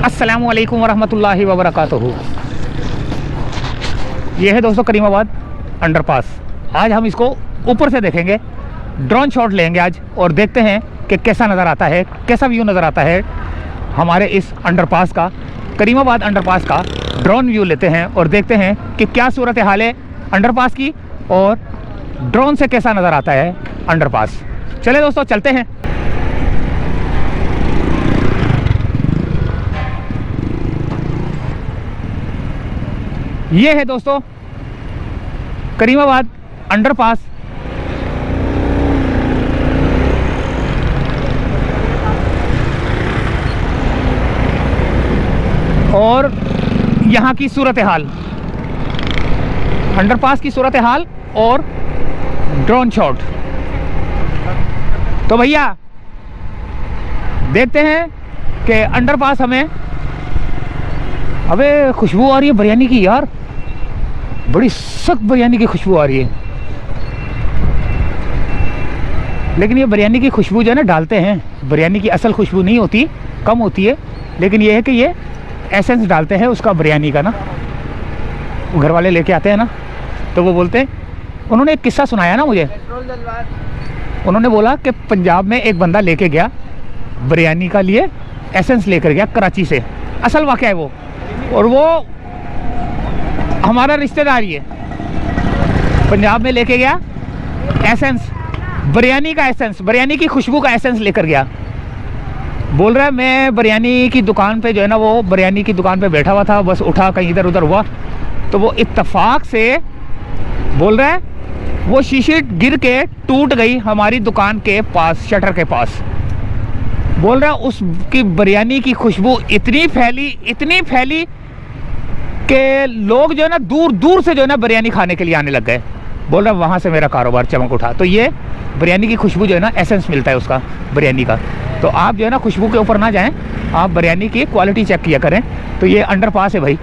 अस्सलामु अलैकुम वरहमतुल्लाहि वबरकातुहू। ये है दोस्तों करीमाबाद अंडरपास। आज हम इसको ऊपर से देखेंगे, ड्रोन शॉट लेंगे आज और देखते हैं कि कैसा नज़र आता है, कैसा व्यू नज़र आता है हमारे इस अंडरपास का। करीमाबाद अंडरपास का ड्रोन व्यू लेते हैं और देखते हैं कि क्या सूरत हाल है अंडरपास की और ड्रोन से कैसा नज़र आता है अंडरपास। चले दोस्तों चलते हैं। ये है दोस्तों करीमाबाद अंडरपास। और यहाँ की सूरत हाल, अंडरपास की सूरत हाल और ड्रोन शॉट। तो भैया देखते हैं कि अंडरपास हमें, अबे खुशबू आ रही है बिरयानी की यार, बड़ी सख्त बिरयानी की खुशबू आ रही है। लेकिन ये बिरयानी की खुशबू जो है ना डालते हैं, बिरयानी की असल खुशबू नहीं होती, कम होती है, लेकिन ये है कि ये एसेंस डालते हैं उसका बिरयानी का ना। घर वाले लेके आते हैं ना तो वो बोलते हैं, उन्होंने एक किस्सा सुनाया ना मुझे, उन्होंने बोला कि पंजाब में एक बंदा लेके गया बिरयानी का लिए एसेंस लेकर गया कराची से, असल वाक़या है वो, और वो हमारा रिश्तेदार ही है। पंजाब में लेके गया एसेंस, बिरयानी का एसेंस, बिरयानी की खुशबू का एसेंस लेकर गया। बोल रहा है मैं बिरयानी की दुकान पे जो है ना, वो बिरयानी की दुकान पे बैठा हुआ था, बस उठा कहीं इधर उधर हुआ तो वो इत्तेफाक से बोल रहा है वो शीशी गिर के टूट गई हमारी दुकान के पास, शटर के पास। बोल रहा है उसकी बिरयानी की खुशबू इतनी फैली कि लोग जो है ना दूर दूर से जो है ना बिरयानी खाने के लिए आने लग गए। बोल रहा है वहाँ से मेरा कारोबार चमक उठा। तो ये बिरयानी की खुशबू जो है ना, एसेंस मिलता है उसका बिरयानी का। तो आप जो है ना खुशबू के ऊपर ना जाएं, आप बिरयानी की क्वालिटी चेक किया करें। तो ये अंडरपास है भाई,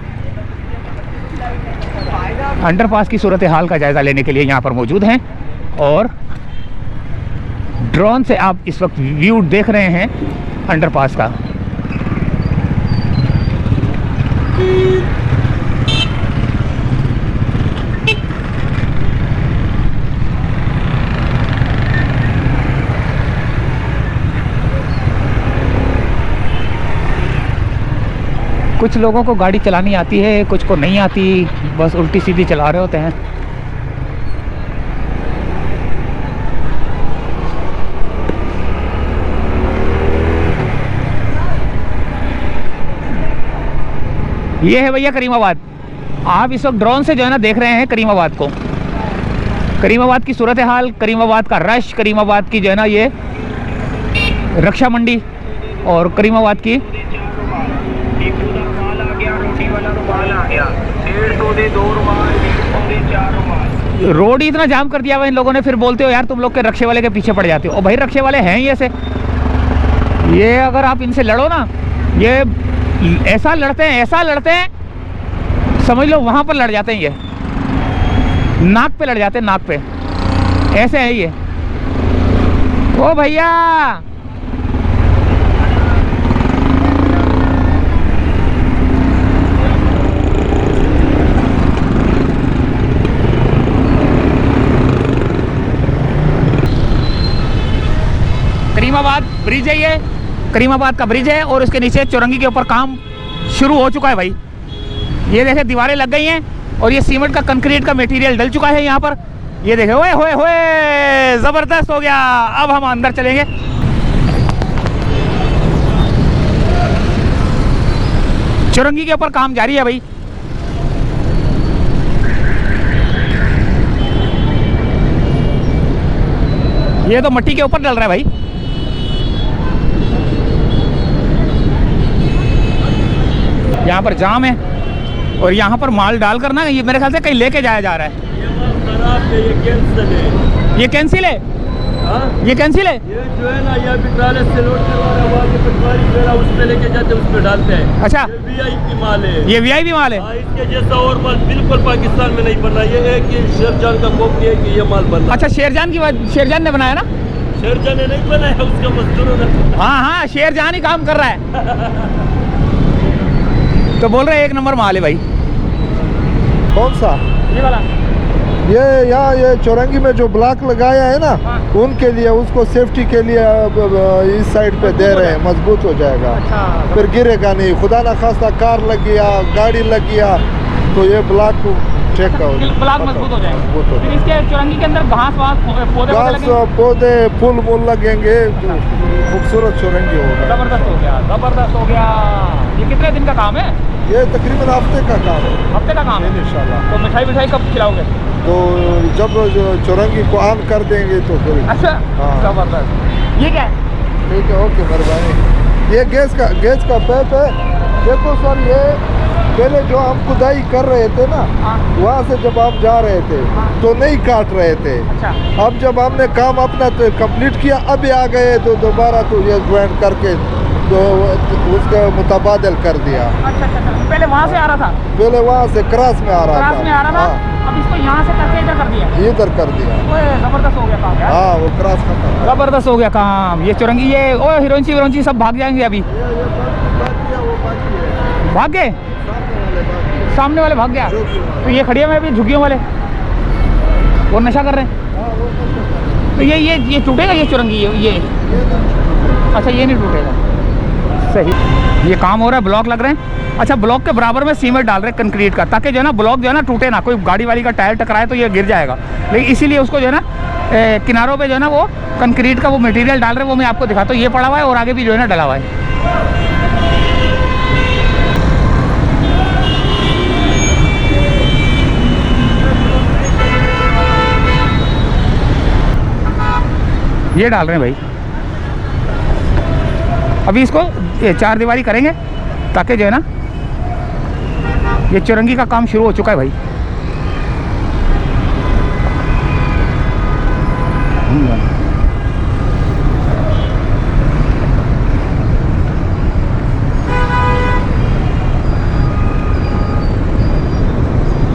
अंडरपास की सूरत हाल का जायज़ा लेने के लिए यहाँ पर मौजूद हैं और ड्रोन से आप इस वक्त व्यू देख रहे हैं अंडरपास का। कुछ लोगों को गाड़ी चलानी आती है, कुछ को नहीं आती, बस उल्टी सीधी चला रहे होते हैं। ये है भैया करीमाबाद। आप इस वक्त ड्रोन से जो है ना देख रहे हैं करीमाबाद को, करीमाबाद की सूरत हाल, करीमाबाद का रश, करीमाबाद की जो है ना ये रक्षा मंडी और करीमाबाद की रोड ही इतना जाम कर दिया हुआ इन लोगों ने। फिर बोलते हो यार तुम लोग के रक्षे वाले के पीछे पड़ जाते हो। और भाई रक्षे वाले हैं ही ऐसे, ये अगर आप इनसे लड़ो ना, ये ऐसा लड़ते हैं समझ लो वहां पर लड़ जाते हैं, ये नाक पे लड़ जाते हैं, नाक पे, ऐसे है ये। ओ भैया करीमाबाद ब्रिज है, ये करीमाबाद का ब्रिज है और उसके नीचे चौरंगी के ऊपर काम शुरू हो चुका है भाई। ये देखे दीवारें लग गई हैं और ये सीमेंट का कंक्रीट का मटेरियल डल चुका है यहाँ पर। ये देखे ओए होए होए, जबरदस्त हो गया। अब हम अंदर चलेंगे। चौरंगी के ऊपर काम जारी है भाई। ये तो मिट्टी के ऊपर डल रहा है भाई। यहाँ पर जाम है और यहाँ पर माल डालकर ना ये मेरे ख्याल से कहीं लेके जाया जा रहा है। ये कैंसिल है, ये कैंसिल है। ये जो है ना, ये भी ट्राले से लोड करवाना, वहाँ के पटवारी जो है उस पे लेके जाते हैं, उस पे डालते हैं। अच्छा, ये वीआईपी माल है, ये वीआईपी माल है। इसके जैसा और माल बिल्कुल पाकिस्तान में नहीं बना। ये है कि शेरजान का कॉपी है कि ये माल बना। अच्छा, शेरजान ने बनाया ना? शेरजान ने नहीं बनाया, उसका मजदूर। हाँ हाँ, शेरजान ही काम कर रहा है। तो बोल रहे हैं 1 नंबर माल है भाई। कौन सा? ये वाला ये यहाँ ये चौरंगी में जो ब्लॉक लगाया है ना, हाँ। उनके लिए, उसको सेफ्टी के लिए इस साइड पे दे रहे हैं, मजबूत हो जाएगा। अच्छा फिर गिरेगा नहीं, खुदा ना खास्ता कार लग गया, गाड़ी लग गया तो ये ब्लॉक चेक का ब्लॉक मजबूत हो जाएगा। मजबूत हो फिर इसके चुरंगी के अंदर घास वास पौधे घास लगेंगे? पौधे फूल मूल लगेंगे, खूबसूरत चौरंगी होगा। जबरदस्त हो गया, जबरदस्त हो गया। ये कितने दिन का काम है? ये तकरीबन हफ्ते का काम है। हफ्ते का काम है इंशाल्लाह। तो मिठाई कब खिलाओगे? तो जब चौरंगी को ऑन कर देंगे तो फिर। अच्छा हाँ। जबरदस्त। ये क्या है? ठीक है, ओके, मेहरबानी। ये गैस का पाइप है। देखो सर, ये पहले जो हम खुदाई कर रहे थे ना, हाँ। वहाँ से जब आप जा रहे थे तो नहीं काट रहे थे। अच्छा अब जब हमने काम अपना तो कंप्लीट किया, अब आ गए तो दोबारा तो ये ज्वाइंट करके तो उसका मुतबादल कर दिया। अच्छा अच्छा। पहले वहाँ से आ रहा था? पहले वहाँ से क्रॉस में आ रहा था। क्रास में आ रहा था। हाँ, अब इसको यहाँ से करके इधर कर दिया? इधर कर दिया। ओए जबरदस्त हो गया काम यार। हाँ, वो क्रॉस खत्म। जबरदस्त हो गया काम। ये चुरंगी, ये ओ हीरोइन सब भाग जाएंगे अभी। भाग गए? सामने वाले भाग गया। तो ये खड़िया में अभी झुग्गियों वाले वो नशा कर रहे हैं। तो ये टूटेगा ये चुरंगी? ये अच्छा, ये नहीं टूटेगा। सही। ये काम हो रहा है, ब्लॉक लग रहे हैं। अच्छा, ब्लॉक के बराबर में सीमेंट डाल रहे हैं कंक्रीट का, ताकि जो है ना ब्लॉक जो है ना टूटे ना, कोई गाड़ी वाली का टायर टकराए तो ये गिर जाएगा। लेकिन इसीलिए उसको जो है ना किनारों पे जो है ना वो कंक्रीट का वो मटेरियल डाल रहे हैं। वो मैं आपको दिखाता हूँ। ये पड़ा हुआ है और आगे भी जो है ना डला हुआ है। ये डाल रहे हैं भाई। अभी इसको 4 दीवारी करेंगे ताकि जो है ना ये चुरंगी का काम शुरू हो चुका है भाई।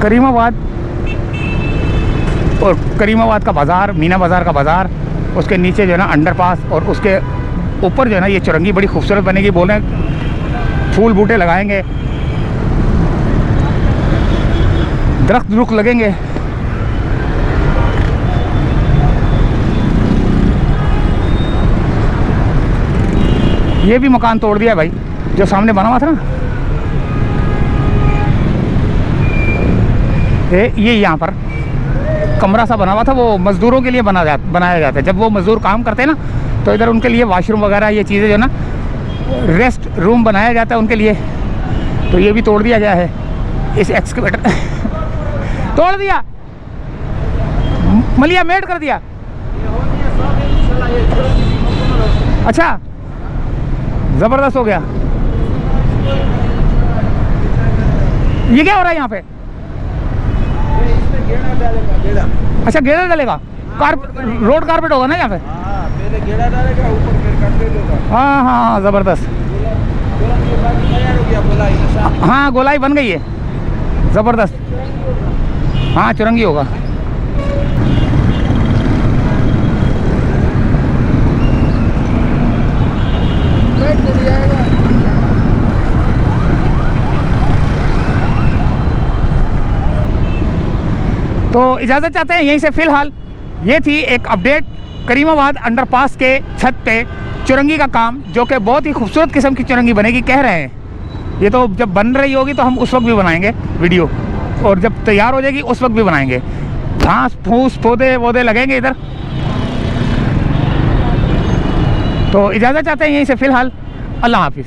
करीमाबाद और करीमाबाद का बाज़ार, मीना बाज़ार का बाज़ार, उसके नीचे जो है ना अंडरपास और उसके ऊपर जो है ना ये चुरंगी बड़ी खूबसूरत बनेगी। बोल रहे हैं फूल बूटे लगाएंगे, दरख्त रुख लगेंगे। ये भी मकान तोड़ दिया भाई जो सामने बना हुआ था ना। ये यहाँ पर कमरा सा बना हुआ था, वो मज़दूरों के लिए बनाया जाता है। जब वो मज़दूर काम करते हैं ना तो इधर उनके लिए वॉशरूम वगैरह ये चीज़ें जो ना रेस्ट रूम बनाया जाता है उनके लिए। तो ये भी तोड़ दिया गया है इस एक्सकेवेटर तोड़ दिया, मलिया मेड कर दिया। अच्छा, ज़बरदस्त हो गया। ये क्या हो रहा है यहाँ पे? अच्छा, गेड़ा डालेगा। रोड कारपेट होगा ना यहाँ पे? पहले गेड़ा डालेगा, ऊपर फिर कारपेट होगा। हाँ हाँ, ज़बरदस्त। हाँ, गोलाई बन गई है, ज़बरदस्त। हाँ, चुरंगी होगा। तो इजाज़त चाहते हैं यहीं से। फ़िलहाल ये थी एक अपडेट करीमाबाद अंडरपास के छत पे चुरंगी का काम, जो कि बहुत ही खूबसूरत किस्म की चुरंगी बनेगी कह रहे हैं। ये तो जब बन रही होगी तो हम उस वक्त भी बनाएंगे वीडियो, और जब तैयार हो जाएगी उस वक्त भी बनाएंगे। घास फूस पौधे वौधे लगेंगे इधर। तो इजाज़त चाहते हैं यहीं से। फ़िलहाल अल्लाह हाफिज़।